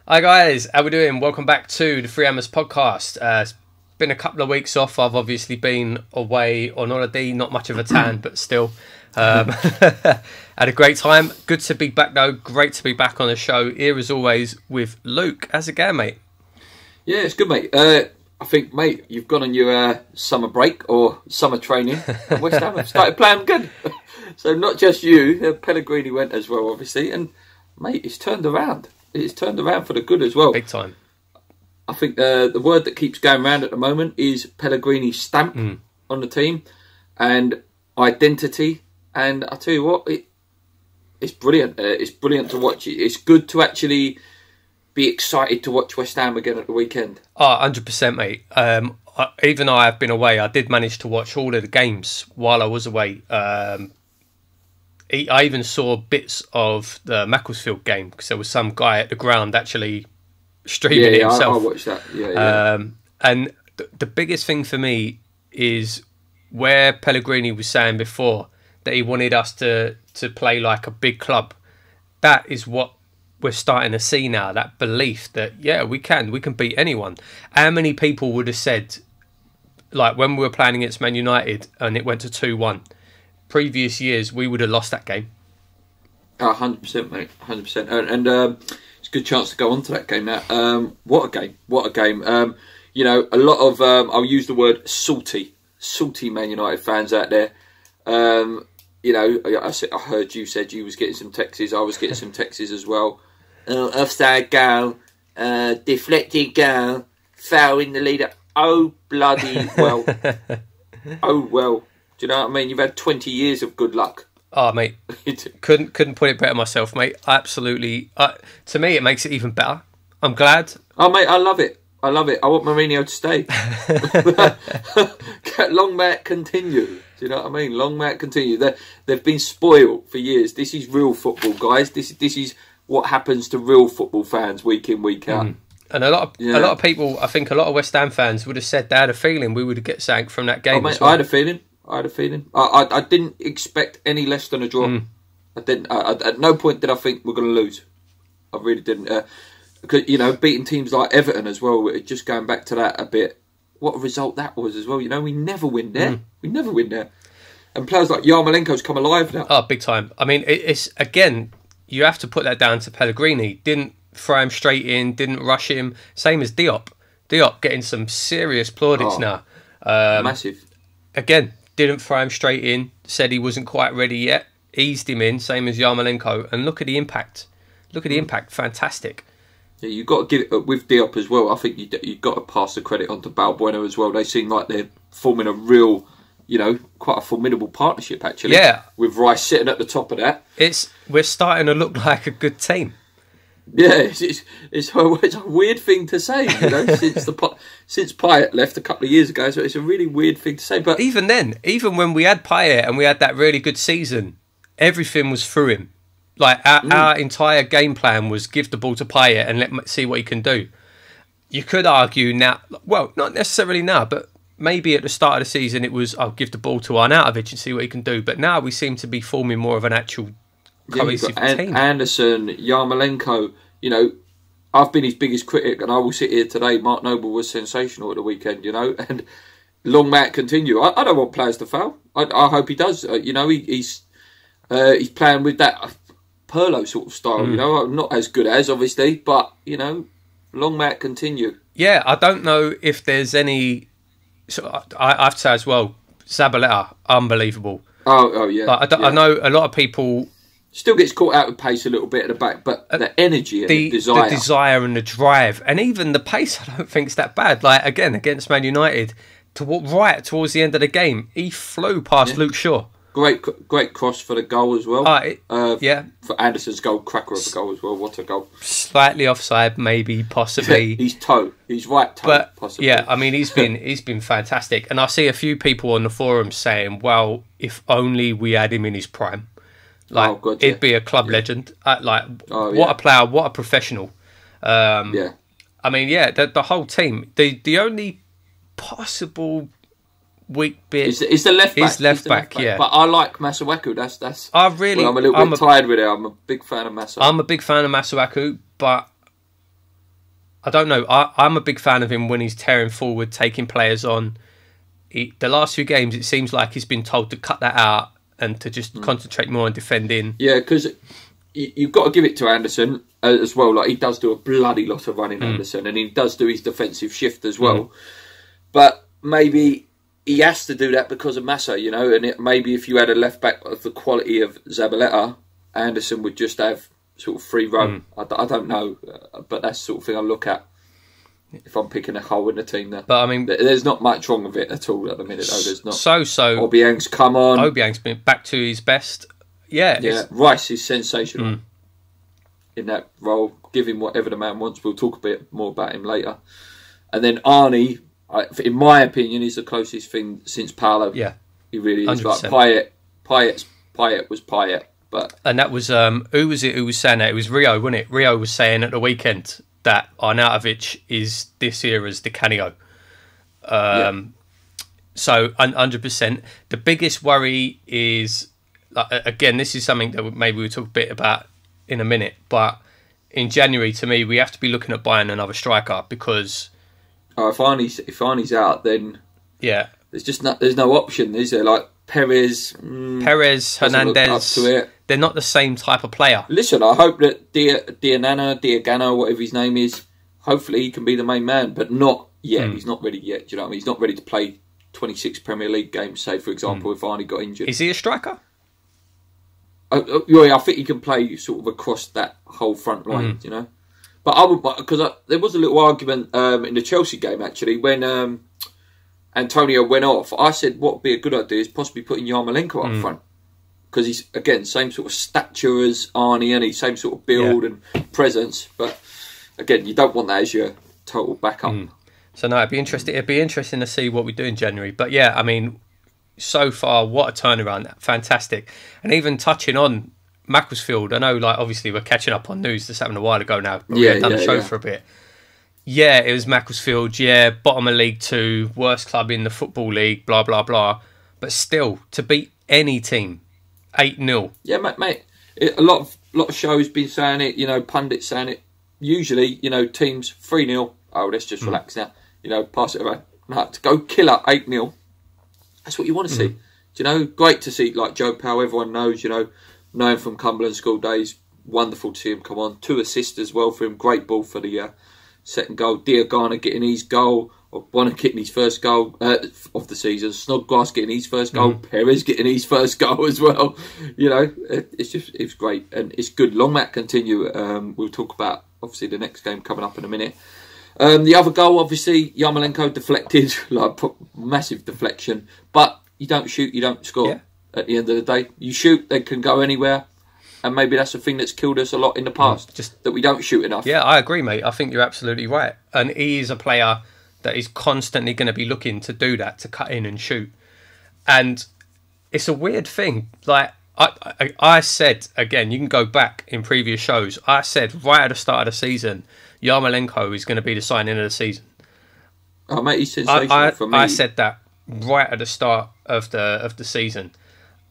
Hi guys, how we doing? Welcome back to the Free Hammers podcast. It's been a couple of weeks off. I've obviously been away on holiday, not much of a tan, but still had a great time. Good to be back though. Great to be back on the show. Here as always with Luke. How's it going, mate? Yeah, it's good, mate. I think, mate, you've gone on your summer break or summer training. And West Ham have started playing good. So not just you, Pellegrini went as well, obviously. And, mate, it's turned around. It's turned around for the good as well. Big time. I think the word that keeps going around at the moment is Pellegrini's stamp on the team and identity. And I tell you what, it's brilliant. It's brilliant to watch. It's good to actually be excited to watch West Ham again at the weekend. Oh, 100%, mate. Even though I have been away, I did manage to watch all of the games while I was away. I even saw bits of the Macclesfield game because there was some guy at the ground actually streaming it himself. I watched that. Yeah. And the biggest thing for me is where Pellegrini was saying before that he wanted us to play like a big club. That is what we're starting to see now, that belief that, yeah, we can beat anyone. How many people would have said, like when we were playing against Man United and it went to 2-1, previous years we would have lost that game? 100%, mate, 100%. And it's a good chance to go on to that game now. What a game. You know, a lot of, I'll use the word salty Man United fans out there. You know, I heard you said you was getting some texts. I was getting some texts as well. Offside goal, deflected goal, foul in the leader. Oh, bloody well. Oh, well. Do you know what I mean? You've had 20 years of good luck. Oh, mate. couldn't put it better myself, mate. Absolutely. To me, it makes it even better. I'm glad. Oh, mate, I love it. I want Mourinho to stay. Long may it continue. Do you know what I mean? Long may it continue. They've been spoiled for years. This is real football, guys. This is what happens to real football fans week in, week out. And a lot of people, I think a lot of West Ham fans would have said they had a feeling we would get sank from that game. Oh, mate, as well. I had a feeling. I didn't expect any less than a draw. I didn't. At no point did I think we're going to lose. I really didn't. Because, you know, beating teams like Everton as well, just going back to that a bit, what a result that was as well. You know, we never win there. We never win there. And players like Yarmolenko's come alive now. Oh, big time. I mean, it's again, you have to put that down to Pellegrini. Didn't throw him straight in, didn't rush him. Same as Diop. Diop getting some serious plaudits now. Massive. Again, didn't throw him straight in, said he wasn't quite ready yet, eased him in, same as Yarmolenko. And look at the impact. Look at the impact. Fantastic. Yeah, you've got to give it with Diop as well. I think you've got to pass the credit on to Balbuena as well. They seem like they're forming a real, you know, quite a formidable partnership actually. Yeah. With Rice sitting at the top of that. We're starting to look like a good team. Yeah, it's a weird thing to say, you know, since Payet left a couple of years ago. So it's a really weird thing to say. But even then, even when we had Payet and we had that really good season, everything was through him. Like our entire game plan was give the ball to Payet and see what he can do. You could argue now, well, not necessarily now, but maybe at the start of the season it was, I'll give the ball to Arnautovic and see what he can do. But now we seem to be forming more of an actual cohesive team. Anderson, Yarmolenko, you know, I've been his biggest critic and I will sit here today. Mark Noble was sensational at the weekend, you know, and long may it continue. I don't want players to fail. I hope he does. You know, he's playing with that Pirlo sort of style, you know, not as good as obviously, but you know, long may it continue. Yeah, I don't know if there's any. So I have to say as well, Zabaleta, unbelievable. Oh yeah. Like, I know a lot of people still gets caught out with pace a little bit at the back, but the energy and the desire and the drive, and even the pace, I don't think is that bad. Like again against Man United, right towards the end of the game, he flew past Luke Shaw. Great cross for the goal as well. Yeah. For Anderson's goal, cracker of the goal as well. What a goal. Slightly offside, maybe, possibly. His right toe, but, possibly. Yeah, I mean, he's been fantastic. And I see a few people on the forum saying, well, if only we had him in his prime. Like, it'd be a club legend. What a player, what a professional. I mean, the whole team. The only possible weak bit is the left back. Is left back, yeah. But I like Masuaku. That's. I'm a little bit tired with it. I'm a big fan of Masuaku. I'm a big fan of Masuaku, but I don't know. I'm a big fan of him when he's tearing forward, taking players on. The last few games, it seems like he's been told to cut that out and to just concentrate more on defending. Yeah, because you've got to give it to Anderson as well. Like, he does do a bloody lot of running, Anderson, and he does do his defensive shift as well. But maybe he has to do that because of Massa, you know. And maybe if you had a left back of the quality of Zabaleta, Anderson would just have sort of free run. I don't know, but that's the sort of thing I look at if I'm picking a hole in the team there. But I mean, there's not much wrong with it at all at the minute, though. There's not. So Obiang's come on. Obiang's been back to his best. Yeah. Rice is sensational in that role. Give him whatever the man wants. We'll talk a bit more about him later. And then Arnie, in my opinion, is the closest thing since Paolo. Yeah, he really is. 100%. Like Payet was Payet. And that was who was it who was saying that? It was Rio, wasn't it? Rio was saying at the weekend that Arnautovic is this era's Di Canio. So 100%. The biggest worry is, again, this is something that maybe we'll talk a bit about in a minute, but in January, to me, we have to be looking at buying another striker because if Arnie's out, then there's no option, is there? Like Perez, Hernandez, up to it. They're not the same type of player. Listen, I hope that Diagana, whatever his name is, hopefully he can be the main man, but not yet. He's not ready yet. Do you know what I mean? He's not ready to play 26 Premier League games, say, for example, if Arnie got injured. Is he a striker? I think he can play sort of across that whole front line, you know. But I would, because there was a little argument in the Chelsea game, actually, when Antonio went off. I said what would be a good idea is possibly putting Yarmolenko up front. Because he's, again, same sort of stature as Arnie, and he's same sort of build and presence. But, again, you don't want that as your total backup. So, no, it'd be interesting to see what we do in January. But, yeah, I mean, so far, what a turnaround. Fantastic. And even touching on Macclesfield, I know, like, obviously we're catching up on news this happened a while ago now. But we had done the show for a bit. Yeah, it was Macclesfield. Yeah, bottom of League 2, worst club in the Football League, blah, blah, blah. But still, to beat any team 8-0. Yeah, mate. A lot of shows been saying it, you know, pundits saying it. Usually, you know, teams 3-0. Oh, let's just relax now. You know, pass it around. No, to go killer 8-0. That's what you want to see. Do you know, great to see, like Joe Powell, everyone knows, you know him from Cumberland school days. Wonderful to see him come on. 2 assists as well for him. Great ball for the second goal. Diagana getting his goal. Bonner getting his first goal of the season. Snodgrass getting his first goal. Perez getting his first goal as well. You know, it's great and it's good. Long may it continue. We'll talk about obviously the next game coming up in a minute. The other goal, obviously, Yarmolenko deflected, like massive deflection. But you don't shoot, you don't score. Yeah. At the end of the day, you shoot, they can go anywhere. And maybe that's the thing that's killed us a lot in the past, just that we don't shoot enough. Yeah, I agree, mate. I think you're absolutely right. And he is a player that is constantly going to be looking to do that, to cut in and shoot. And it's a weird thing. Like, I said, again, you can go back in previous shows, I said right at the start of the season, Yarmolenko is going to be the signing of the season. Oh, mate, he's sensational for me. I said that right at the start of the season.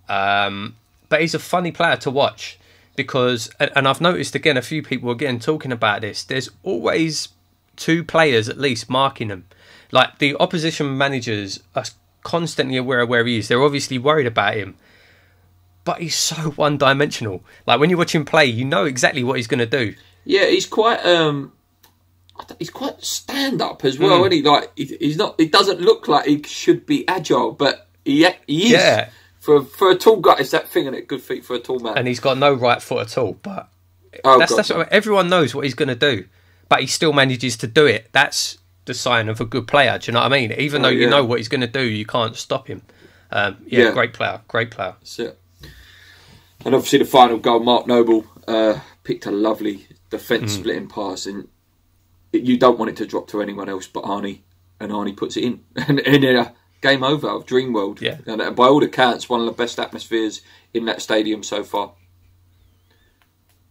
But he's a funny player to watch because, and I've noticed again, a few people again talking about this, there's always 2 players at least marking him. Like, the opposition managers are constantly aware of where he is. They're obviously worried about him. But he's so one-dimensional. Like, when you watch him play, you know exactly what he's going to do. Yeah, he's quite stand-up as well, isn't he? Like, he's not. It doesn't look like he should be agile, but he is. Yeah. For a tall guy, it's that thing, isn't it? Good feet for a tall man. And he's got no right foot at all. But that's what, everyone knows what he's going to do, but he still manages to do it. That's the sign of a good player. Do you know what I mean? Even though you know what he's going to do, you can't stop him. Great player. That's it. And obviously the final goal, Mark Noble picked a lovely defence splitting pass, and you don't want it to drop to anyone else but Arnie, and Arnie puts it in. And game over of Dream World. Yeah. And by all accounts, one of the best atmospheres in that stadium so far.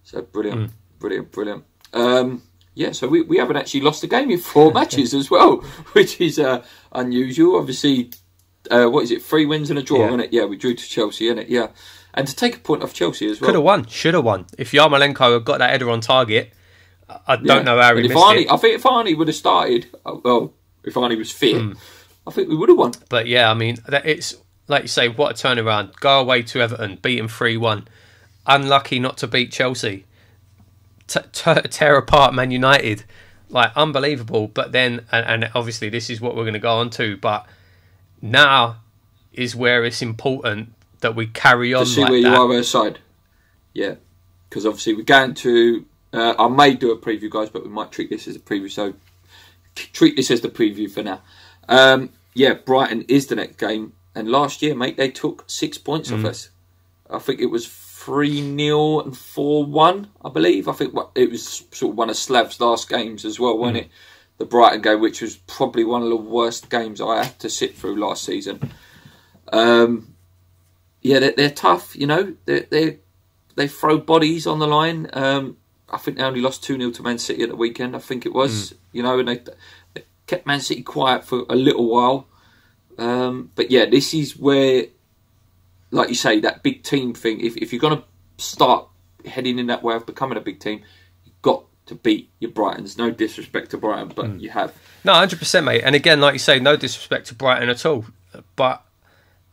So brilliant. So we haven't actually lost a game in 4 matches as well, which is unusual. Obviously, 3 wins and a draw, isn't it? Yeah, we drew to Chelsea, isn't it? Yeah. And to take a point off Chelsea as well. Could have won, should have won. If Yarmolenko had got that header on target, I don't know how he missed it. I think if Arnie would have started, well, if Arnie was fit, I think we would have won. But yeah, I mean, it's like you say, what a turnaround. Go away to Everton, beat him 3-1. Unlucky not to beat Chelsea. Tear apart Man United. Like, unbelievable. But then, and obviously this is what we're going to go on to, but now is where it's important that we carry on to see like where that. you are outside. Yeah, because obviously we're going to... I may do a preview, guys, but we might treat this as a preview, so treat this as the preview for now. Yeah, Brighton is the next game, and last year, mate, they took 6 points off us. I think it was 3-0 and 4-1, I believe. I think it was sort of one of Slav's last games as well, wasn't it? The Brighton game, which was probably one of the worst games I had to sit through last season. Yeah, they're tough, you know. They throw bodies on the line. I think they only lost 2-0 to Man City at the weekend, I think it was. You know, and they kept Man City quiet for a little while. But yeah, this is where, like you say, that big team thing, if you're going to start heading in that way of becoming a big team, you've got to beat your Brightons. No disrespect to Brighton, but you have. No, 100%, mate. And again, like you say, no disrespect to Brighton at all. But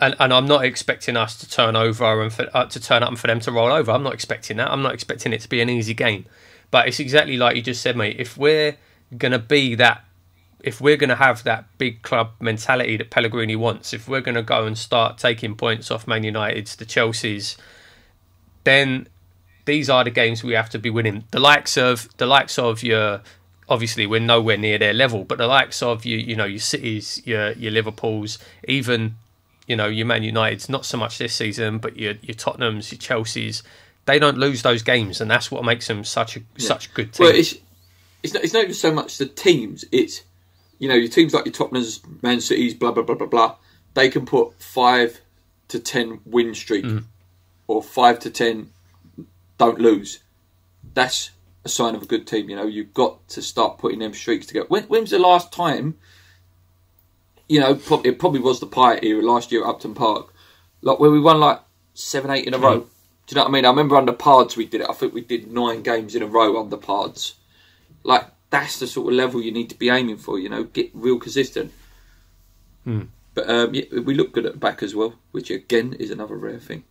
and I'm not expecting us to turn over and to turn up and for them to roll over. I'm not expecting that. I'm not expecting it to be an easy game. But it's exactly like you just said, mate. If we're going to be that, if we're going to have that big club mentality that Pellegrini wants, if we're going to go and start taking points off Man United's, the Chelsea's, then these are the games we have to be winning. The likes of your, obviously we're nowhere near their level, but the likes of you know, your Cities, your Liverpools, even, you know, your Man United's, not so much this season, but your Tottenham's, your Chelsea's, they don't lose those games, and that's what makes them such good teams. Well, it's not even so much the teams. It's, you know, your teams like your Tottenham's, Man City's, blah blah blah blah blah. They can put 5 to 10 win streak, or 5 to 10 don't lose. That's a sign of a good team. You know, you've got to start putting them streaks together. When was the last time? You know, it probably was the Pyatt era last year at Upton Park, like where we won like 7, 8 in a row. Do you know what I mean? I remember under Pards we did it. I think we did 9 games in a row under Pards. Like, that's the sort of level you need to be aiming for. You know, get real consistent. But yeah, we look good at the back as well, which again is another rare thing.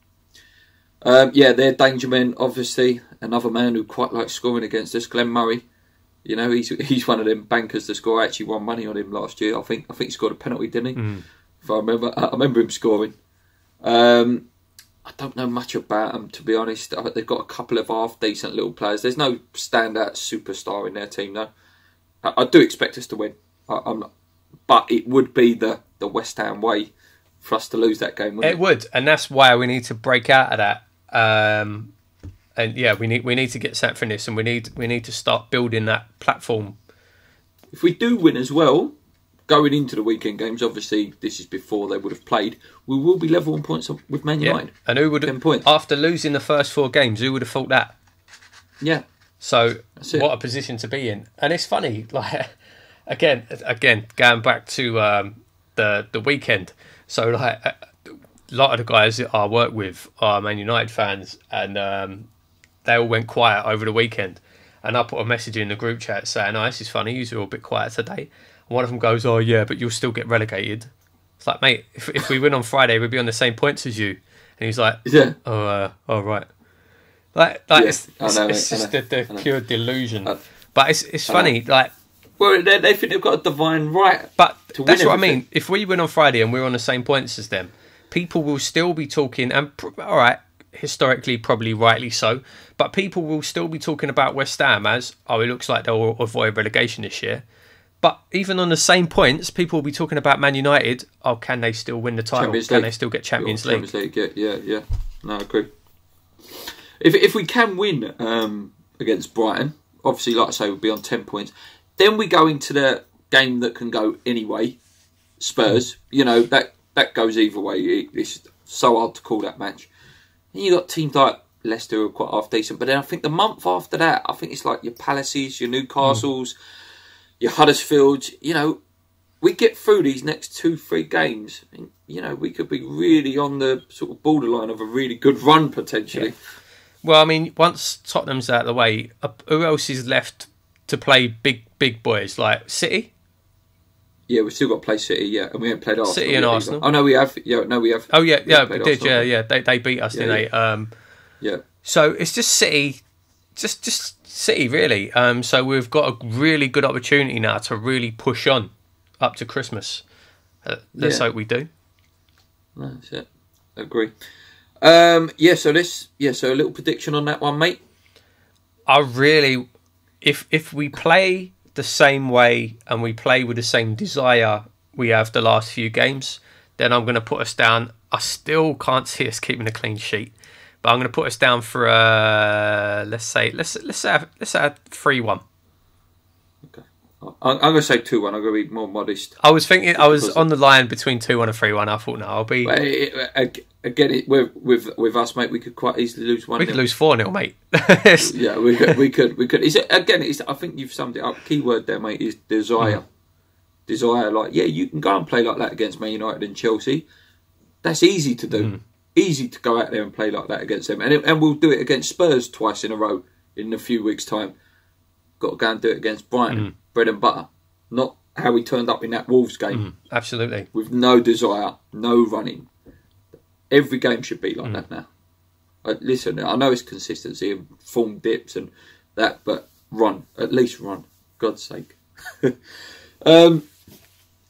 Yeah, they're danger men. Obviously, another man who quite likes scoring against us, Glenn Murray. You know, he's one of them bankers to score. I actually won money on him last year. I think he scored a penalty, didn't he? If I remember him scoring. I don't know much about them, to be honest. They've got a couple of half decent little players. There's no standout superstar in their team, though. I do expect us to win. I'm not, but it would be the West Ham way for us to lose that game, wouldn't it? It would, and that's why we need to break out of that. And yeah, we need to get set for this, and we need to start building that platform. If we do win as well, going into the weekend games, obviously this is before they would have played, we will be level on points with Man United. And who would have, 10 points. After losing the first 4 games, who would have thought that? Yeah. So what a position to be in. And it's funny, like again, going back to the weekend. So like a lot of the guys that I work with are Man United fans, and they all went quiet over the weekend. And I put a message in the group chat saying, "Oh, this is funny. You're all a bit quiet today." And one of them goes, "Oh yeah, but you'll still get relegated." It's like, mate, if we win on Friday, we'll be on the same points as you. And he's like, "Yeah, oh right." Like yeah, it's just the pure delusion. But it's funny, like. Well, they think they've got a divine right. But to that's win what everything. I mean. If we win on Friday and we're on the same points as them, people will still be talking, and all right, historically, probably rightly so, but people will still be talking about West Ham as, oh, it looks like they'll avoid relegation this year. But even on the same points, people will be talking about Man United. Oh, can they still win the title? Can they still get Champions League? Yeah. No, I agree. If we can win against Brighton, obviously, like I say, we'll be on 10 points. Then we go into the game that can go anyway. Spurs, you know, that goes either way. It's so hard to call that match. And you got teams like Leicester who are quite half decent, but then I think the month after that, I think it's like your Palaces, your Newcastles, your Huddersfields. You know, we get through these next 2-3 games, and you know, we could be really on the sort of borderline of a really good run potentially. Yeah. Well, I mean, once Tottenham's out of the way, who else is left to play big boys like City. Yeah, we've still got to play City, yeah, and we haven't played Arsenal. City and Arsenal. Oh no, we have. Yeah, no, we have. Oh yeah, we did. Arsenal, yeah. They beat us, didn't they? Yeah. So it's just City, just City really. So we've got a really good opportunity now to really push on up to Christmas. Let's hope we do. No, that's it. Agree. So a little prediction on that one, mate. I really, if we play the same way and we play with the same desire we have the last few games, then I'm going to put us down. I still can't see us keeping a clean sheet, but I'm going to put us down for let's say 3-1. Okay, I'm going to say 2-1. I'm going to be more modest. I was thinking I was on the line between 2-1 and 3-1. I thought no, I'll be. Again, with us, mate, we could quite easily lose 1-0. We could lose 4-0, mate. Yeah, we could. I think you've summed it up. Key word there, mate, is desire. Desire, like, yeah, you can go and play like that against Man United and Chelsea. That's easy to do. Easy to go out there and play like that against them. And we'll do it against Spurs twice in a row in a few weeks' time. Got to go and do it against Brighton. Bread and butter. Not how we turned up in that Wolves game. Absolutely. With no desire, no running. Every game should be like that now. Listen, I know it's consistency and form dips and that, but run. At least run. God's sake.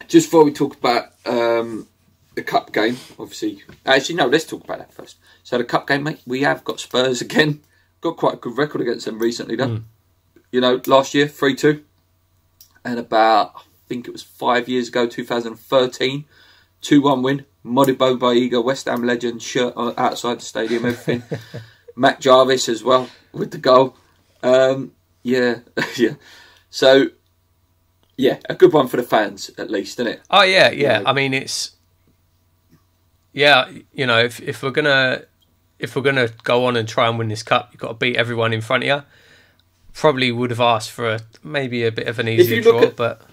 Just before we talk about the cup game, obviously. Actually, no, let's talk about that first. So the cup game, mate, we have got Spurs again. Got quite a good record against them recently, though. You know, last year, 3-2. And about, I think it was 5 years ago, 2013, 2-1 win. Modibo Baiga, West Ham legend, shirt outside the stadium, everything. Matt Jarvis as well with the goal. Yeah. So, yeah, a good one for the fans at least, isn't it? Oh yeah. You know, I mean, it's you know, if we're gonna go on and try and win this cup, you've got to beat everyone in front of you. Probably would have asked for maybe a bit of an easier draw, but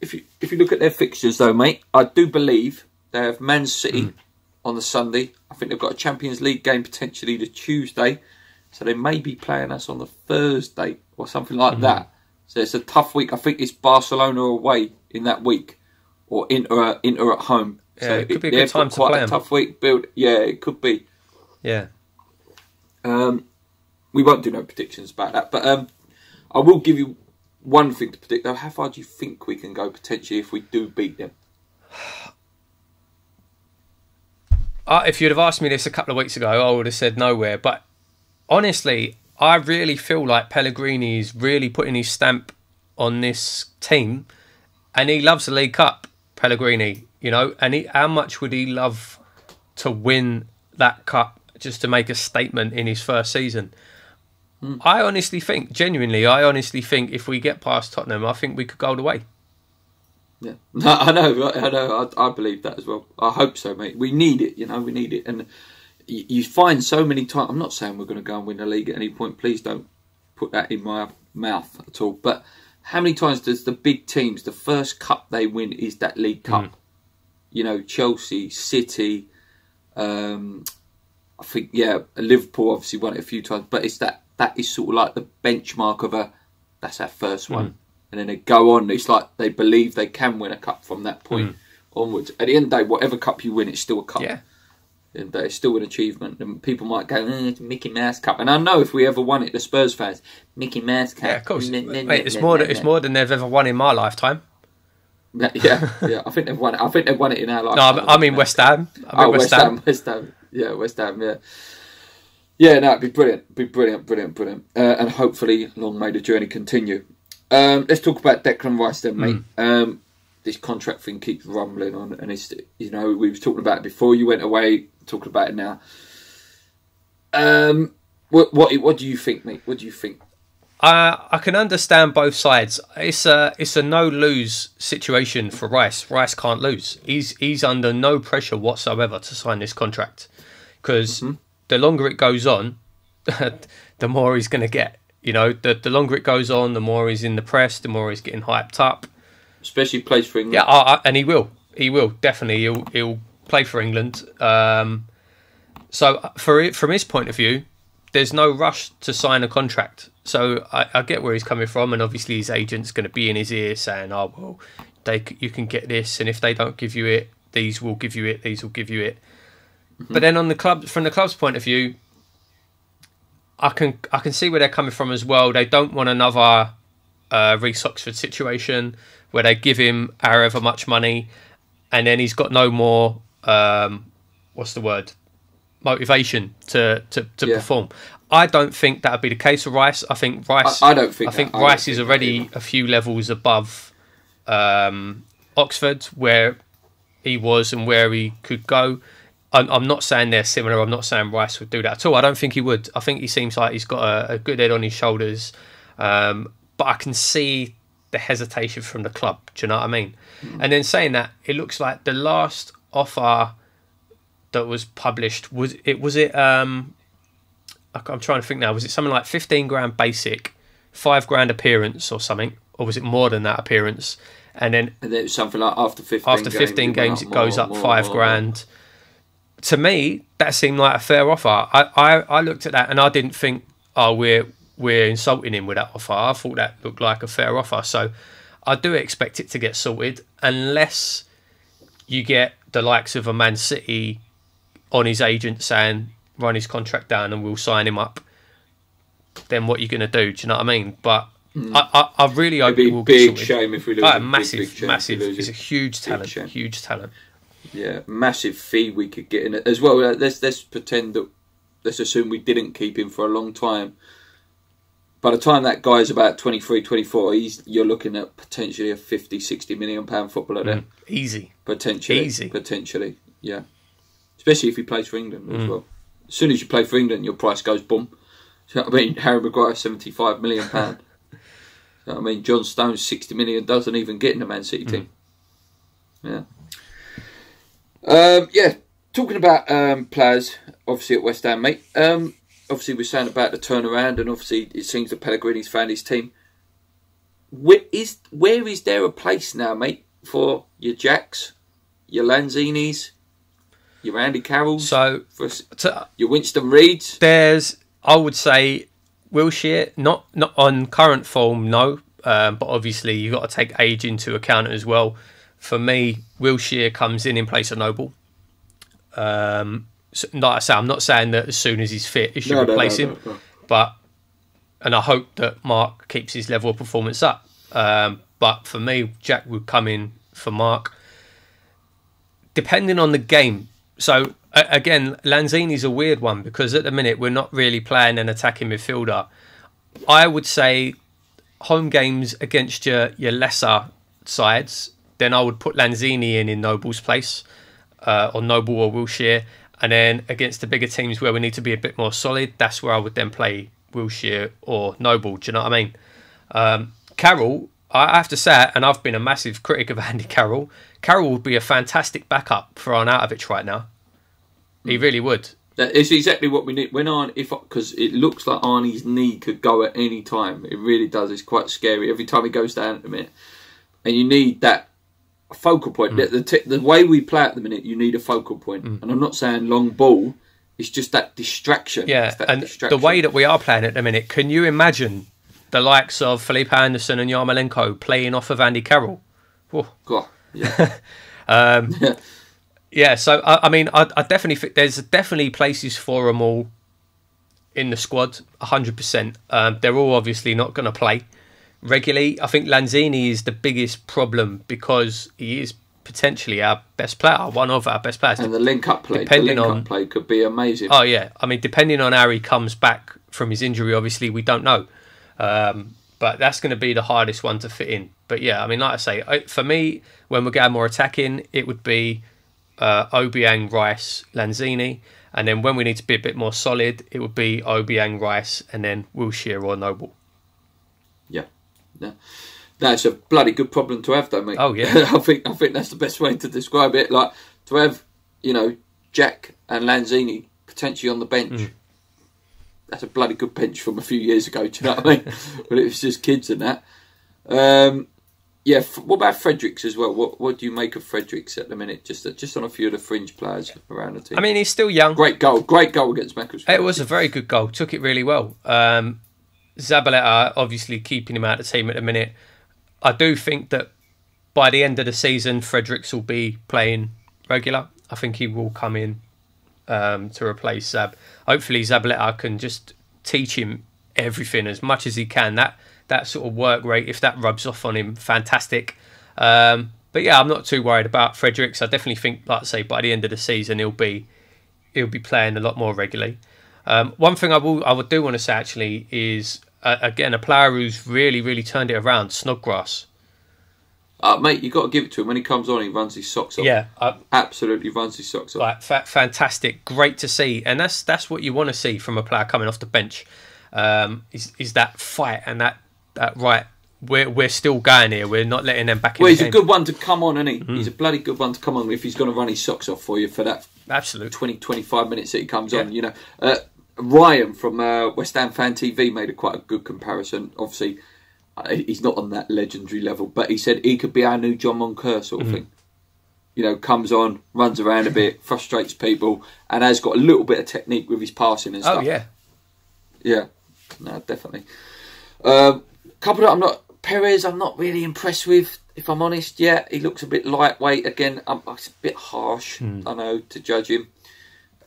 if you look at their fixtures though, mate, I do believe they have Man City on the Sunday. I think they've got a Champions League game potentially the Tuesday, so they may be playing us on the Thursday or something like that. So it's a tough week. I think it's Barcelona away in that week, or Inter at home. Yeah, so it could be a good time to play quite a them. tough week. Yeah, it could be. Yeah. We won't do no predictions about that, but I will give you one thing to predict though. How far do you think we can go potentially if we do beat them? If you'd have asked me this a couple of weeks ago, I would have said nowhere. But honestly, I really feel like Pellegrini is really putting his stamp on this team, and he loves the League Cup, Pellegrini, you know, and how much would he love to win that cup just to make a statement in his first season? I honestly think if we get past Tottenham, I think we could go all the way. Yeah, no, I know. I believe that as well. I hope so, mate. We need it, you know. We need it, and you find so many times. I'm not saying we're going to go and win the league at any point. Please don't put that in my mouth at all. But how many times does the big teams, the first cup they win is that League Cup? You know, Chelsea, City. I think Liverpool obviously won it a few times, but it's that is sort of like the benchmark of that's our first one. And then they go on. It's like they believe they can win a cup from that point onwards. At the end of the day, whatever cup you win, it's still a cup. Yeah. And it's still an achievement. And people might go, it's a Mickey Mouse Cup. And I know if we ever won it, the Spurs fans, Mickey Mouse Cup. Yeah, of course. Mate, it's more than they've ever won in my lifetime. Yeah. I think they've won it. I think they've won it in our lifetime. No, I mean West Ham. West Ham. Yeah, West Ham. Yeah. Yeah, no, it'd be brilliant. And hopefully, long may the journey continue. Let's talk about Declan Rice then, mate. This contract thing keeps rumbling on, and it's, you know, we was talking about it before you went away, talking about it now. What do you think, mate? What do you think? I can understand both sides. It's a no-lose situation for Rice. Rice can't lose. He's under no pressure whatsoever to sign this contract, because the longer it goes on, the more he's going to get. You know, the longer it goes on, the more he's in the press, the more he's getting hyped up. Especially plays for England. Yeah, and he will. He will, definitely. He'll play for England. So from his point of view, there's no rush to sign a contract. So I get where he's coming from, and obviously his agent's going to be in his ear saying, "Oh well, you can get this, and if they don't give you it, these will give you it, these will give you it." Mm-hmm. But then from the club's point of view, I can see where they're coming from as well. They don't want another Reece Oxford situation where they give him however much money, and then he's got no more motivation to perform. I don't think that would be the case for Rice. I think Rice. I think Rice is already a few levels above Oxford, where he was and where he could go. I'm not saying they're similar. I'm not saying Rice would do that at all. I don't think he would. I think he seems like he's got a good head on his shoulders. But I can see the hesitation from the club. Do you know what I mean? Mm. And then saying that, it looks like the last offer that was published was it. I'm trying to think now. Was it something like 15 grand basic, 5 grand appearance or something, or was it more than that appearance? And then it was something like after 15 games, it goes up 5 grand. To me, that seemed like a fair offer. I looked at that and I didn't think, oh, we're insulting him with that offer. I thought that looked like a fair offer. So I do expect it to get sorted, unless you get the likes of a Man City on his agent saying, run his contract down and we'll sign him up. Then what are you going to do? Do you know what I mean? But I really hope it will be a big shame if we lose him. Massive. He's a huge talent. Yeah, massive fee we could get in it as well. Let's pretend that, let's assume we didn't keep him for a long time. By the time that guy's about 23, 24, you're looking at potentially a 50, 60 million pound footballer there. Easy. Potentially, yeah. Especially if he plays for England as well. As soon as you play for England, your price goes boom. Do you know what I mean? Harry Maguire, 75 million pound. You know what I mean? John Stones, 60 million, doesn't even get in the Man City team. Yeah. Talking about players, obviously at West Ham, mate. Obviously, we're saying about the turnaround, and obviously it seems that Pellegrini's found his team. Where is there a place now, mate, for your Jacks, your Lanzinis, your Andy Carrolls, your Winston Reeds? There's, I would say, Wilshere, not on current form, no, but obviously you've got to take age into account as well. For me, Wilshere comes in place of Noble. So, like I say, I'm not saying that as soon as he's fit, he should replace him. And I hope that Mark keeps his level of performance up. But for me, Jack would come in for Mark, depending on the game. So again, Lanzini's a weird one because at the minute we're not really playing an attacking midfielder. I would say home games against your lesser sides, then I would put Lanzini in Noble's place, or Noble or Wilshere. And then against the bigger teams where we need to be a bit more solid, that's where I would then play Wilshere or Noble. Do you know what I mean? Carroll, I have to say, and I've been a massive critic of Andy Carroll, Carroll would be a fantastic backup for Arnautovic right now. He really would. It's exactly what we need. Because it looks like Arnie's knee could go at any time. It really does. It's quite scary every time he goes down at the minute. And you need that focal point. The way we play at the minute, you need a focal point. And I'm not saying long ball. It's just that distraction. Yeah, the way that we are playing at the minute, can you imagine the likes of Felipe Anderson and Yarmolenko playing off of Andy Carroll? God, yeah. Yeah, so I mean, I definitely think there's definitely places for them all in the squad, 100%. They're all obviously not going to play regularly. I think Lanzini is the biggest problem because he is potentially our best player, one of our best players. And the link-up play, play could be amazing. Oh, yeah. I mean, depending on how he comes back from his injury, obviously, we don't know. But that's going to be the hardest one to fit in. But yeah, I mean, like I say, for me, when we're going more attacking, it would be Obiang, Rice, Lanzini. And then when we need to be a bit more solid, it would be Obiang, Rice, and then Wilshere or Noble. Yeah. That's a bloody good problem to have, though, mate. Oh yeah, I think that's the best way to describe it. Like to have, Jack and Lanzini potentially on the bench. That's a bloody good bench from a few years ago. Do you know what I mean? But it was just kids and that. Yeah, what about Fredericks as well? What do you make of Fredericks at the minute? Just on a few of the fringe players around the team. I mean, he's still young. Great goal against Macclesfield. It was a very good goal. Took it really well. Zabaleta obviously keeping him out of the team at the minute. I do think that by the end of the season, Fredericks will be playing regular. I think he will come in to replace Zab. Hopefully, Zabaleta can just teach him everything as much as he can. That sort of work rate, if that rubs off on him, fantastic. But yeah, I'm not too worried about Fredericks. I definitely think, like I say, by the end of the season, he'll be playing a lot more regularly. One thing I do want to say actually is again a player who's really turned it around, Snodgrass. Mate, you got to give it to him. When he comes on, he runs his socks off. Yeah, absolutely runs his socks off. Like, fantastic, great to see, and that's what you want to see from a player coming off the bench. Is that fight and that right? We're still going here. We're not letting them back in. Well, he's the a game. good one to come on, isn't he? He's a bloody good one to come on if he's going to run his socks off for you for that. Absolutely. 20-25 minutes that he comes on. You know, Ryan from West Ham Fan TV made quite a good comparison. Obviously, he's not on that legendary level, but he said he could be our new John Moncur sort of thing. You know, comes on, runs around a bit, frustrates people, and has got a little bit of technique with his passing and stuff. Oh yeah, yeah, no, definitely. Couple that Perez, I'm not really impressed with, if I'm honest. Yeah, he looks a bit lightweight again. It's a bit harsh, I know, to judge him.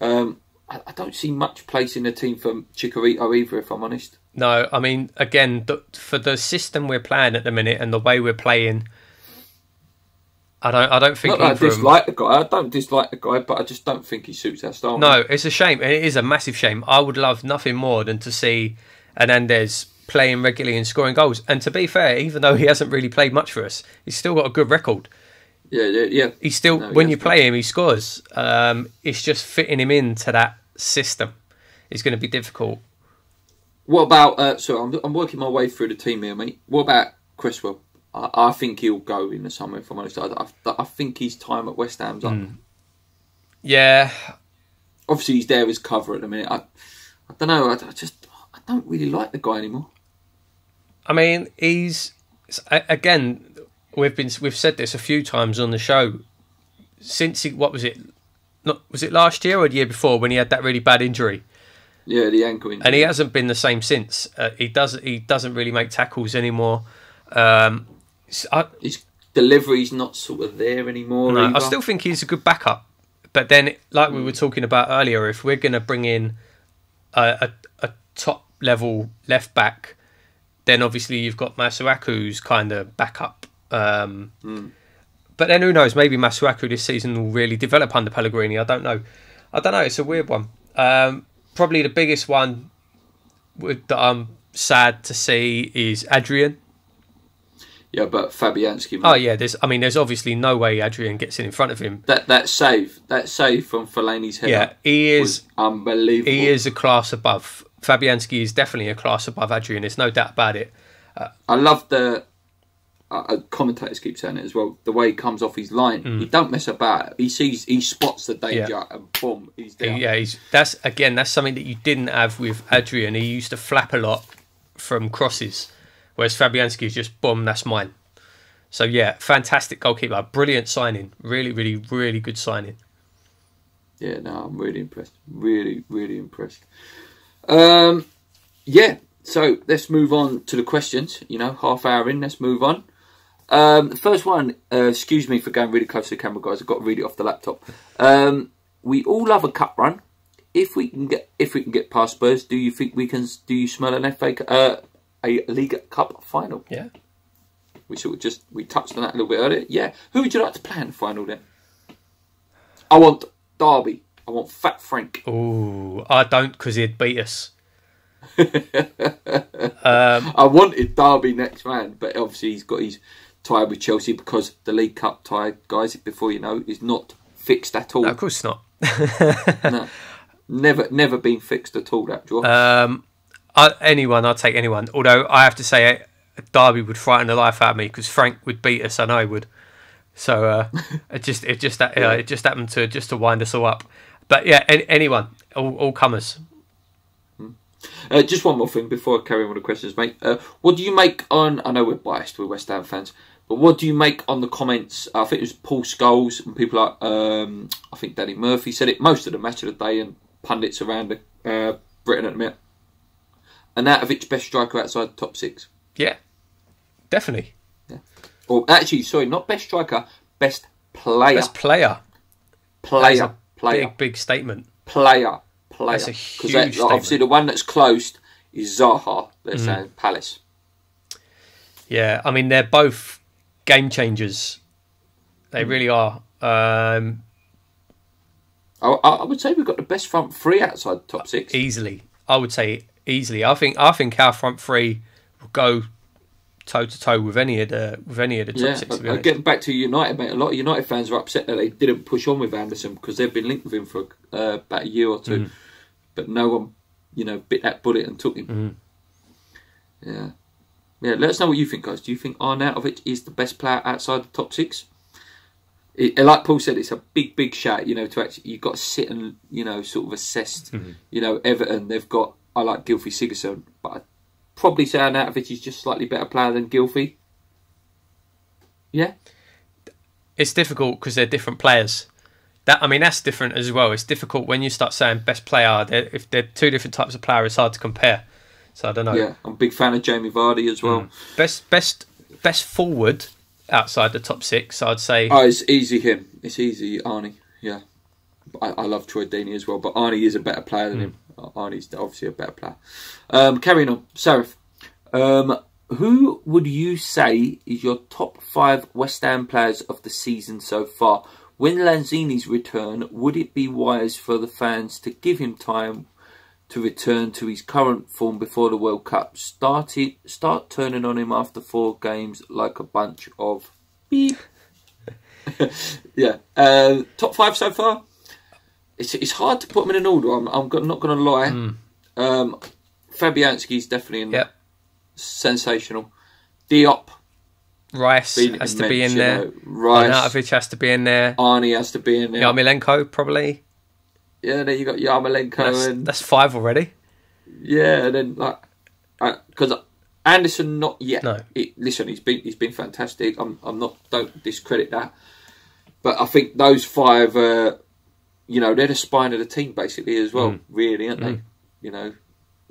I don't see much place in the team for Chicharito either, if I'm honest. No, I mean, again, for the system we're playing at the minute and the way we're playing, I don't think. Not that I dislike the guy. I don't dislike the guy, but I just don't think he suits our style. No, it's a shame. It is a massive shame. I would love nothing more than to see Hernandez playing regularly and scoring goals. And to be fair, even though he hasn't really played much for us, he's still got a good record. Yeah. He's still, when you play him, he scores. It's just fitting him into that system. It's going to be difficult. What about? So I'm working my way through the team here, mate. What about Cresswell? I think he'll go in the summer. If I'm honest, I think his time at West Ham's up. Yeah. Obviously, he's there as cover at the minute. I don't know. I don't really like the guy anymore. I mean, he's again. We've said this a few times on the show. Since what was it? Was it last year or the year before when he had that really bad injury? Yeah, the ankle injury. And he hasn't been the same since. He doesn't really make tackles anymore. His delivery's not sort of there anymore. No, I still think he's a good backup. But then, like we were talking about earlier, if we're going to bring in a top level left back, then obviously you've got Masuaku's kind of backup. But then who knows? Maybe Masuaku this season will really develop under Pellegrini. I don't know. It's a weird one. Probably the biggest one that I'm sad to see is Adrian. Yeah, but Fabianski. Oh yeah, there's obviously no way Adrian gets in front of him. That save from Fellaini's header. Yeah, he is unbelievable. He is a class above. Fabianski is definitely a class above Adrian. There's no doubt about it. I love the commentators keep saying it as well. The way he comes off his line, he don't mess about. He spots the danger, and boom, he's there. Yeah, that's something that you didn't have with Adrian. He used to flap a lot from crosses, whereas Fabianski is just boom, that's mine. So yeah, fantastic goalkeeper, brilliant signing, really good signing. Yeah, no, I'm really impressed. Really impressed. Yeah. So let's move on to the questions. You know, half hour in, let's move on. The first one, excuse me for going really close to the camera, guys. I've got to read it off the laptop. We all love a cup run. If we can get past Spurs, do you think we can? Do you smell a League Cup final? Yeah. We touched on that a little bit earlier. Yeah. Who would you like to play in the final then? I want Derby. I want Fat Frank. Oh, I don't, because he'd beat us. I wanted Derby next round, but obviously he's got his tie with Chelsea because the League Cup tie, guys, before you know, is not fixed at all. No, of course not. No, never been fixed at all, that draw. I'll take anyone. Although I have to say, Derby would frighten the life out of me because Frank would beat us. I know he would. So it just happened to wind us all up. But yeah, anyone, all comers. Just one more thing before I carry on with the questions, mate. What do you make on? I know we're biased, we're West Ham fans, But what do you make on the comments? I think it was Paul Scholes and people like, I think Danny Murphy said it, most of the match of the day, and pundits around Britain at the minute. Arnautovic, best striker outside the top 6. Yeah, definitely. Yeah. Or actually, sorry, not best striker, best player. Best player. Player. Big statement. Player. That's a huge statement. Obviously, the one that's closed is Zaha. They're saying Palace. Yeah, I mean, they're both game changers. They really are. I would say we've got the best front 3 outside the top 6. Easily. I would say easily. I think our front 3 will go toe to toe with any of the top 6. Getting back to United, mate. A lot of United fans are upset that they didn't push on with Anderson because they've been linked with him for about a year or two, but no one, bit that bullet and took him. Yeah. Let us know what you think, guys. Do you think Arnautovic is the best player outside the top 6? Like Paul said, it's a big shout. To actually, you've got to sit and sort of assess. Everton, they've got. I like Gylfi Sigurdsson, but I'd probably say Arnautovic is just slightly better player than Gylfi. Yeah, it's difficult because they're different players. That's different as well. It's difficult when you start saying best player. If they're two different types of player, it's hard to compare. So I don't know. Yeah, I'm a big fan of Jamie Vardy as well. Best forward outside the top 6, I'd say. Oh, it's easy him. It's easy Arnie. Yeah, I love Troy Deeney as well, but Arnie is a better player than him. Arnie's obviously a better player. Carrying on, Sarif. Who would you say is your top 5 West Ham players of the season so far? When Lanzini's return, would it be wise for the fans to give him time to return to his current form before the World Cup? Start turning on him after 4 games like a bunch of beep. Yeah. Top 5 so far? It's hard to put them in an order. I'm not going to lie. Fabianski's definitely in there. Sensational. Diop. Rice has to be in there. Rice. Arnautovic has to be in there. Arnie has to be in there. Yarmolenko, probably. Yeah, then you got Yarmolenko. That's 5 already. Yeah, and then because Anderson not yet. No. Listen, he's been fantastic. Don't discredit that, but I think those 5, they're the spine of the team basically as well. Really, aren't they?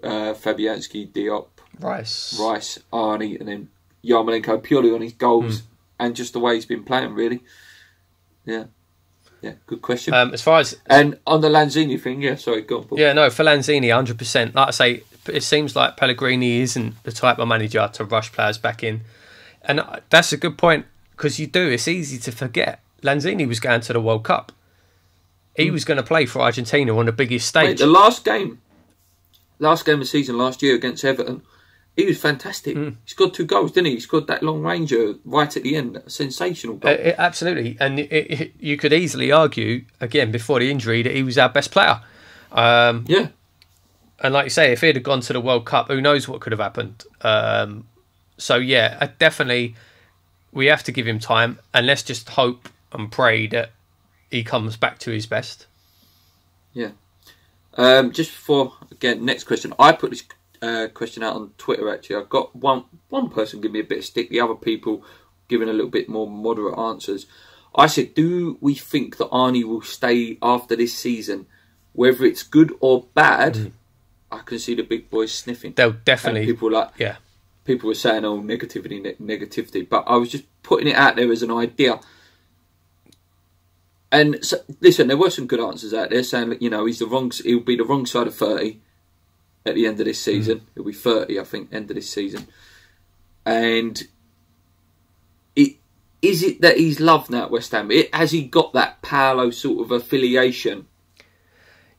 Fabianski, Diop, Rice, Arnie, and then Yarmolenko purely on his goals and just the way he's been playing. Really, yeah. Yeah, good question. As far as and on the Lanzini thing, sorry, go on, Paul. Yeah, no, for Lanzini, 100%. Like I say, it seems like Pellegrini isn't the type of manager to rush players back in, and that's a good point because it's easy to forget. Lanzini was going to the World Cup. He was going to play for Argentina on the biggest stage. Mate, the last game of the season last year against Everton, he was fantastic. He scored 2 goals, didn't he? He scored that long ranger right at the end. A sensational goal. Absolutely. And you could easily argue, again, before the injury, that he was our best player. Yeah. And like you say, if he'd have gone to the World Cup, who knows what could have happened. So, yeah, definitely we have to give him time. And let's just hope and pray that he comes back to his best. Yeah. Just before, again, next question. I put this question out on Twitter, actually. I've got one person give me a bit of stick, the other people giving a little bit more moderate answers. I said, do we think that Arnie will stay after this season? Whether it's good or bad, I can see the big boys sniffing. They'll definitely. And people were saying, oh, negativity. But I was just putting it out there as an idea. And so, listen, there were some good answers out there saying that, he'll be the wrong side of 30 at the end of this season. He'll be 30, I think, end of this season. And is it that he's loved now at West Ham? Has he got that Paolo sort of affiliation?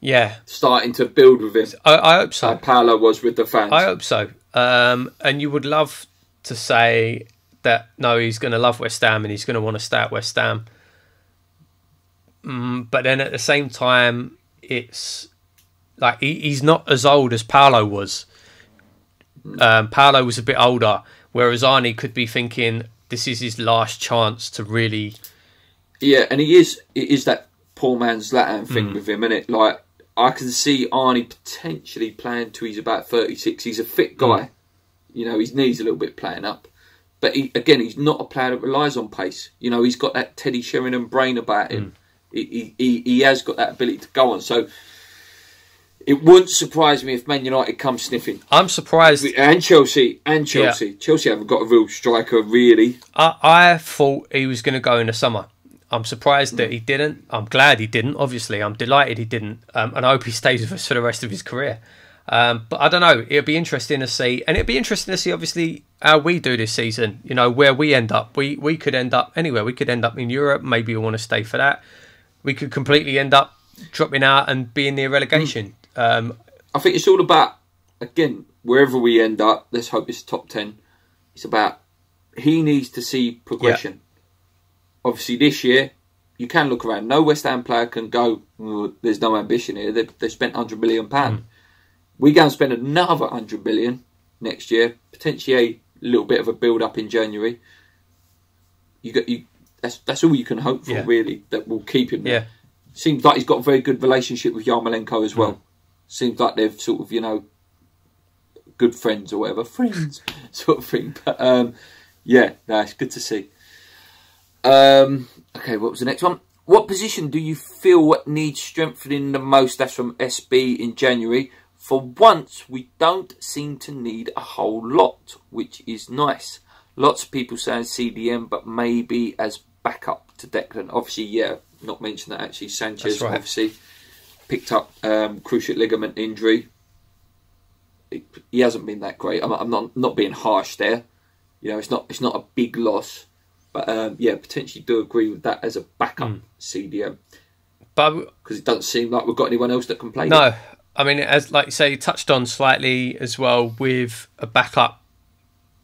Yeah. Starting to build with him. I hope so. Like Paolo was with the fans. I hope so. And you would love to say that, no, he's going to love West Ham and he's going to want to stay at West Ham. But then at the same time, it's like he's not as old as Paolo was. Paolo was a bit older, whereas Arnie could be thinking this is his last chance to really. Yeah, and it is that poor man's Zlatan thing with him, isn't it? Like, I can see Arnie potentially playing till he's about 36. He's a fit guy. His knees a little bit playing up. But he's not a player that relies on pace. You know, he's got that Teddy Sheringham brain about him. He has got that ability to go on. So it wouldn't surprise me if Man United come sniffing. I'm surprised. And Chelsea. Yeah. Chelsea haven't got a real striker, really. I thought he was going to go in the summer. I'm surprised that he didn't. I'm glad he didn't, obviously. I'm delighted he didn't. And I hope he stays with us for the rest of his career. But I don't know. It'll be interesting to see. And it'll be interesting to see, obviously, how we do this season. You know, where we end up. We could end up anywhere. We could end up in Europe. Maybe we want to stay for that. We could completely end up dropping out and being near relegation. I think it's all about, again, wherever we end up, let's hope it's top 10. It's about, he needs to see progression. Yeah. Obviously, this year, you can look around. No West Ham player can go, there's no ambition here. They've spent £100 million. We go and spend another £100 million next year. Potentially a little bit of a build-up in January. That's all you can hope for, really, that will keep him there. Yeah. Seems like he's got a very good relationship with Yarmolenko as well. Seems like they've sort of, you know, good friends or whatever. Friends, sort of thing. But, it's good to see. Okay, what was the next one? What position do you feel needs strengthening the most? That's from SB in January. For once, we don't seem to need a whole lot, which is nice. Lots of people saying CDM, but maybe as backup to Declan. Obviously, not mention that actually. Sanchez, obviously, picked up cruciate ligament injury. He hasn't been that great. I'm not being harsh there. You know, it's not a big loss. But potentially do agree with that as a backup CDM. But because it doesn't seem like we've got anyone else that can play. No, I mean, as like you say, you touched on slightly as well with a backup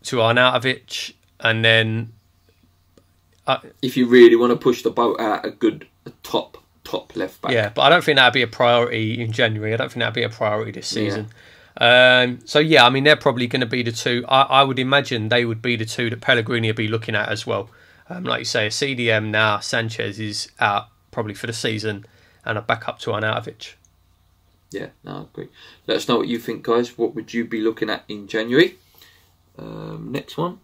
to Arnautovic, and then if you really want to push the boat out, a top left back. Yeah, but I don't think that'd be a priority in January. I don't think that'd be a priority this season. I mean, they're probably going to be the two. I would imagine they would be the two that Pellegrini would be looking at as well. Like you say, a CDM now, Sanchez is out probably for the season, and a backup to Arnautovic. Yeah, no, I agree. Let us know what you think, guys. What would you be looking at in January? Next one.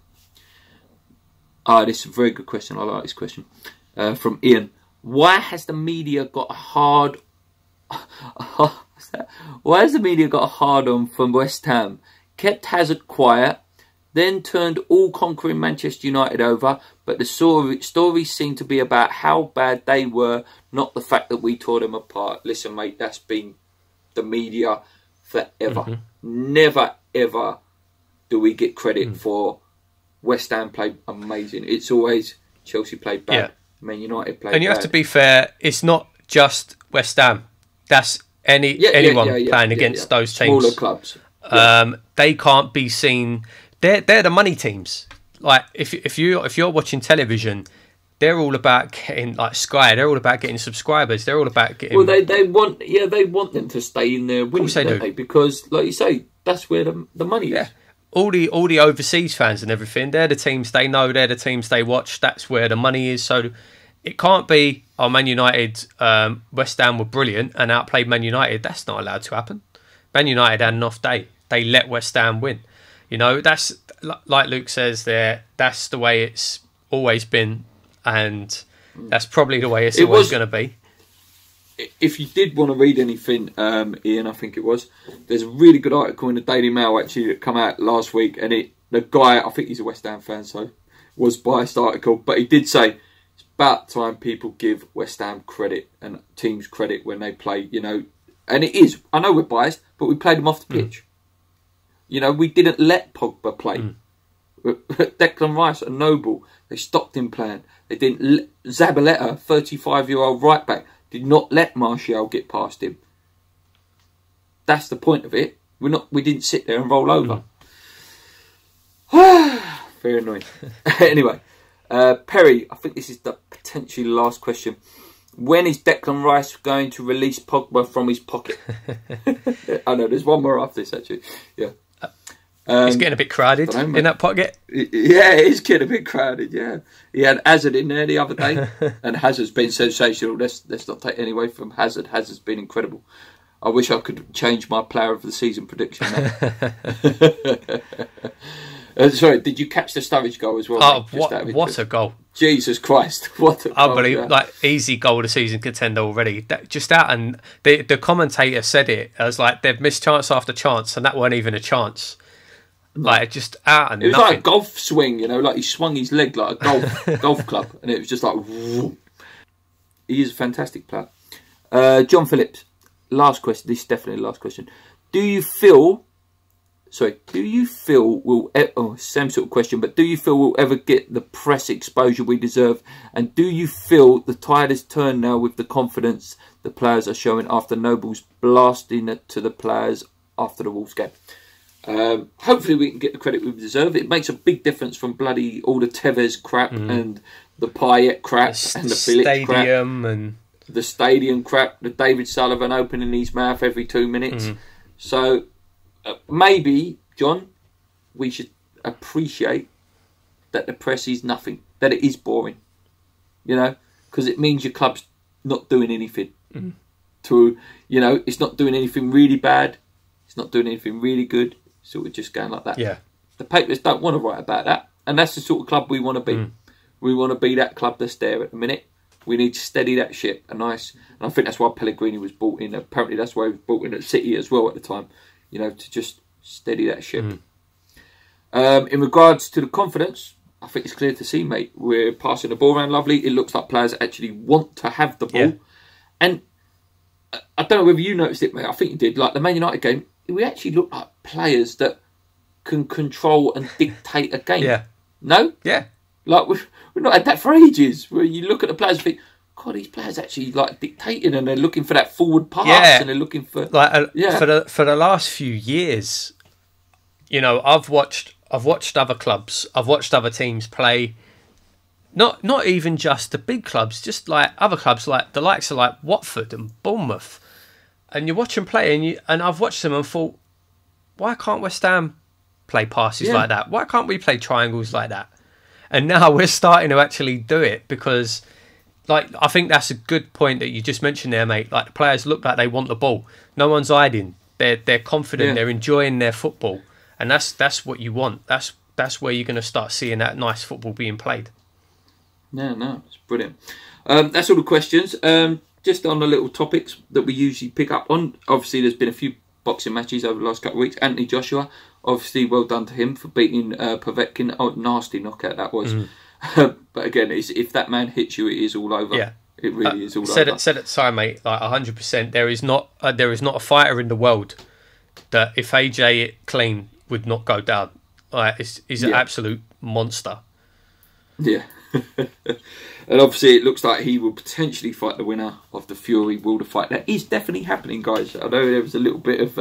This is a very good question. I like this question. From Ian. Why has the media got a hard... Why has the media got a hard-on from West Ham? Kept Hazard quiet, then turned all-conquering Manchester United over, but the stories seem to be about how bad they were, not the fact that we tore them apart. Listen, mate, that's been the media forever. Never, ever do we get credit for West Ham played amazing. It's always Chelsea played bad, Man United played bad. And you have to be fair, it's not just West Ham. That's anyone playing against those teams. Smaller clubs. They can't be seen. They're the money teams. Like if you're watching television, they're all about getting, like Sky. They're all about getting subscribers. They're all about getting. Well, they want them to stay in there winning, don't they? Because, like you say, that's where the money is. All the overseas fans and everything, they're the teams they know. They're the teams they watch. That's where the money is. So it can't be, Man United, West Ham were brilliant and outplayed Man United. That's not allowed to happen. Man United had an off day. They let West Ham win. You know, that's, like Luke says there, that's the way it's always been. And that's probably the way it's always going to be. If you did want to read anything, Ian, I think it was, there's a really good article in the Daily Mail actually that come out last week. And the guy, I think he's a West Ham fan, so was biased article. But he did say, it's about time people give West Ham credit and teams credit when they play, you know. And it is. I know we're biased, but we played them off the pitch. You know, we didn't let Pogba play. Declan Rice and Noble, they stopped him playing. They didn't. Zabaleta, 35-year-old right back, did not let Martial get past him. That's the point of it. We didn't sit there and roll over. Very annoying. Anyway, Perry, I think this is the potentially last question. When is Declan Rice going to release Pogba from his pocket? I know, there's one more after this, actually. Yeah. He's getting a bit crowded in that pocket. Yeah, it is getting a bit crowded, yeah. He had Hazard in there the other day, and Hazard's been sensational. Let's not take any away from Hazard. Hazard's been incredible. I wish I could change my player of the season prediction. Sorry, did you catch the Sturridge goal as well? Oh, what a goal! Jesus Christ, what a goal! Unbelievable, like easy goal of the season contender already. Just out, and the commentator said it as like they've missed chance after chance, and that weren't even a chance. Like just out and it was nothing. like a golf swing, like he swung his leg like a golf club, and it was just like. Whoop. He is a fantastic player. John Phillips, last question. This is definitely the last question. Do you feel we'll same sort of question, but do you feel we'll ever get the press exposure we deserve? And do you feel the tide has turned now with the confidence the players are showing after Noble's blasting it to the players after the Wolves game? Hopefully we can get the credit we deserve. It makes a big difference from bloody all the Tevez crap and the Payet crap and the Phillips crap and the stadium crap, the David Sullivan opening his mouth every 2 minutes. So maybe, John, we should appreciate that the press is nothing, that it is boring, because it means your club's not doing anything. It's not doing anything really bad, it's not doing anything really good, so we're just going like that. Yeah. The papers don't want to write about that, and that's the sort of club we want to be. We want to be that club that's there at the minute. We need to steady that ship, and I think that's why Pellegrini was brought in. Apparently that's why he was brought in at City as well at the time, to just steady that ship. In regards to the confidence, I think it's clear to see, mate. We're passing the ball around lovely. It looks like players actually want to have the ball. Yeah. And I don't know whether you noticed it, mate. I think you did. Like the Man United game, we actually look like players that can control and dictate a game. Yeah. No? Yeah. Like we've not had that for ages. Where you look at the players and think, God, these players actually like dictating, and they're looking for that forward pass, and they're looking for for the last few years. I've watched other clubs, I've watched other teams play. Not even just the big clubs, just like other clubs, like the likes of like Watford and Bournemouth, and you watch them play, and I've watched them and thought, why can't West Ham play passes like that? Why can't we play triangles like that? And now we're starting to actually do it because, like, I think that's a good point that you just mentioned there, mate. Like the players look like they want the ball. No one's hiding. They're confident. They're enjoying their football, and that's what you want. That's where you're going to start seeing that nice football being played. No, it's brilliant. That's all the questions. Just on the little topics that we usually pick up on. Obviously, there's been a few boxing matches over the last couple of weeks. Anthony Joshua, obviously, well done to him for beating Povetkin. Oh, nasty knockout that was. But again, if that man hits you, it is all over. Yeah, it really is all over. Said at the time, mate, like 100%. There is not a fighter in the world that if AJ it clean would not go down. Like, he's an absolute monster. Yeah. And obviously it looks like he will potentially fight the winner of the Fury Wilder fight. That is definitely happening, guys. I know there was a little bit of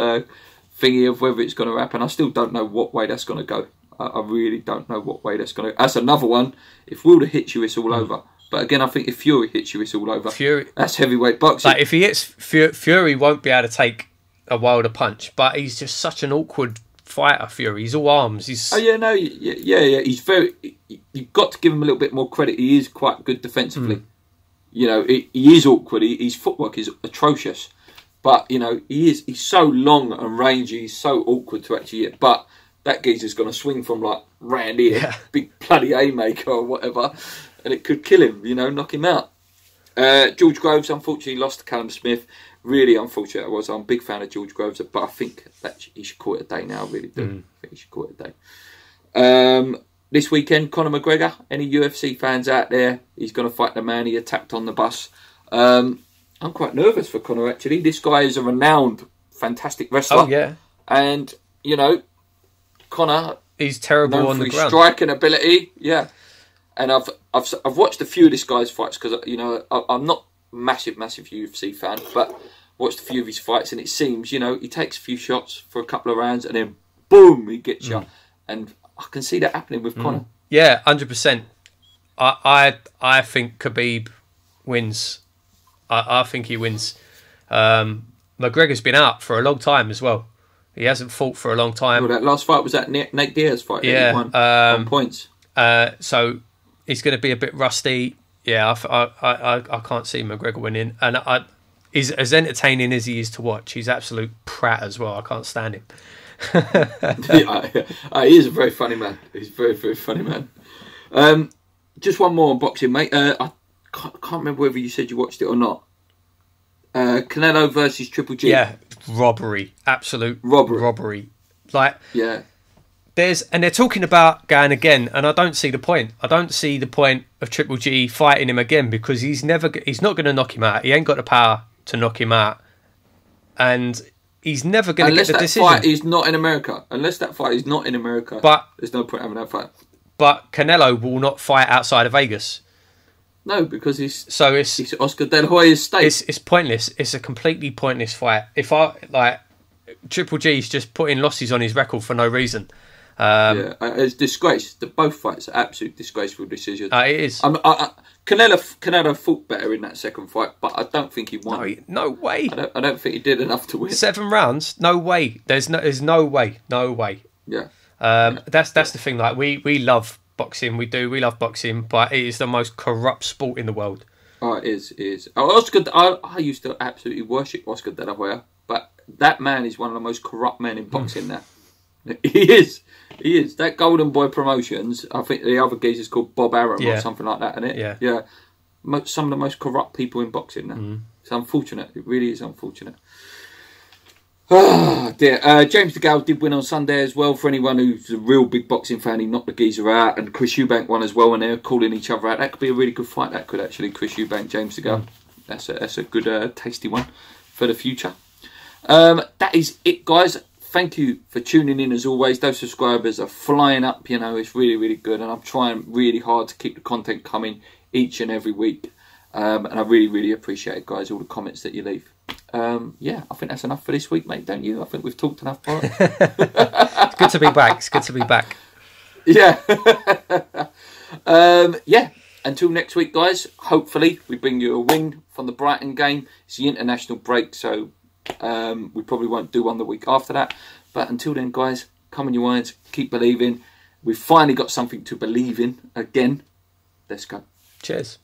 thingy of whether it's going to happen. I still don't know what way that's going to go. I really don't know what way that's going to go. That's another one. If Wilder hits you, it's all over. But again, I think if Fury hits you, it's all over. That's heavyweight boxing. Like if he hits Fury, won't be able to take a Wilder punch. But he's just such an awkward fighter, Fury. He's all arms. He's He's very. You've got to give him a little bit more credit. He is quite good defensively. He is awkward. His footwork is atrocious, but he's so long and rangy. He's so awkward to actually hit. But that geezer's going to swing from like round here, big bloody haymaker or whatever, and it could kill him. Knock him out. George Groves unfortunately lost to Callum Smith. Really unfortunate it was. I'm a big fan of George Groves, but I think that he should call it a day now. I really do. I think he should call it a day. This weekend, Conor McGregor. Any UFC fans out there? He's going to fight the man he attacked on the bus. I'm quite nervous for Conor, actually. This guy is a renowned, fantastic wrestler. Oh, yeah. And, Conor... He's terrible on the ground. Striking ability, yeah. And I've watched a few of this guy's fights because, I'm not massive UFC fan, but watched a few of his fights, and it seems, he takes a few shots for a couple of rounds, and then boom, he gets you. And I can see that happening with Conor. Yeah, 100%. I think Khabib wins. I think he wins. McGregor's been out for a long time as well. He hasn't fought for a long time. Well, that last fight was that Nate Diaz fight. Yeah, he won on points. So he's going to be a bit rusty. Yeah, I can't see McGregor winning. And he's as entertaining as he is to watch. He's absolute prat as well. I can't stand him. He is a very funny man. He's a very, very funny man. Just one more on boxing, mate. I can't remember whether you said you watched it or not. Canelo versus Triple G. Yeah, robbery. Absolute robbery. Like, yeah. They're talking about going again, and I don't see the point. I don't see the point of Triple G fighting him again, because he's not going to knock him out. He ain't got the power to knock him out, and he's never going to get the decision. Unless that fight is not in America. But there's no point having that fight. But Canelo will not fight outside of Vegas. No, because it's Oscar De La Hoya's state. It's pointless. It's a completely pointless fight. If Triple G's just putting losses on his record for no reason. It's disgrace. Both fights are absolute disgraceful decisions. It is. Canelo fought better in that second fight, but I don't think he won. No way. I don't think he did enough to win. 7 rounds? No way. There's no way. No way. Yeah. That's the thing. Like, we love boxing. We love boxing, but it is the most corrupt sport in the world. Oh, it is. It is. I used to absolutely worship Oscar De La Hoya, but that man is one of the most corrupt men in boxing now. He is. That Golden Boy Promotions, I think the other geezer's called Bob Arum or something like that, isn't it? Yeah. Some of the most corrupt people in boxing now. It's unfortunate. It really is unfortunate. Oh, dear. James DeGale did win on Sunday as well. For anyone who's a real big boxing fan, he knocked the geezer out. And Chris Eubank won as well, and they're calling each other out. That could be a really good fight, that could actually. Chris Eubank, James DeGale. That's a good, tasty one for the future. That is it, guys. Thank you for tuning in as always. Those subscribers are flying up, you know, it's really, really good. And I'm trying really hard to keep the content coming each and every week. And I really, really appreciate it, guys, all the comments that you leave. Yeah, I think that's enough for this week, mate, don't you? I think we've talked enough about it. It's good to be back. It's good to be back. Yeah. Yeah. Until next week, guys, hopefully we bring you a win from the Brighton game. It's the international break, so we probably won't do one the week after that. But until then, guys, come on your irons, keep believing. We've finally got something to believe in again. Let's go. Cheers.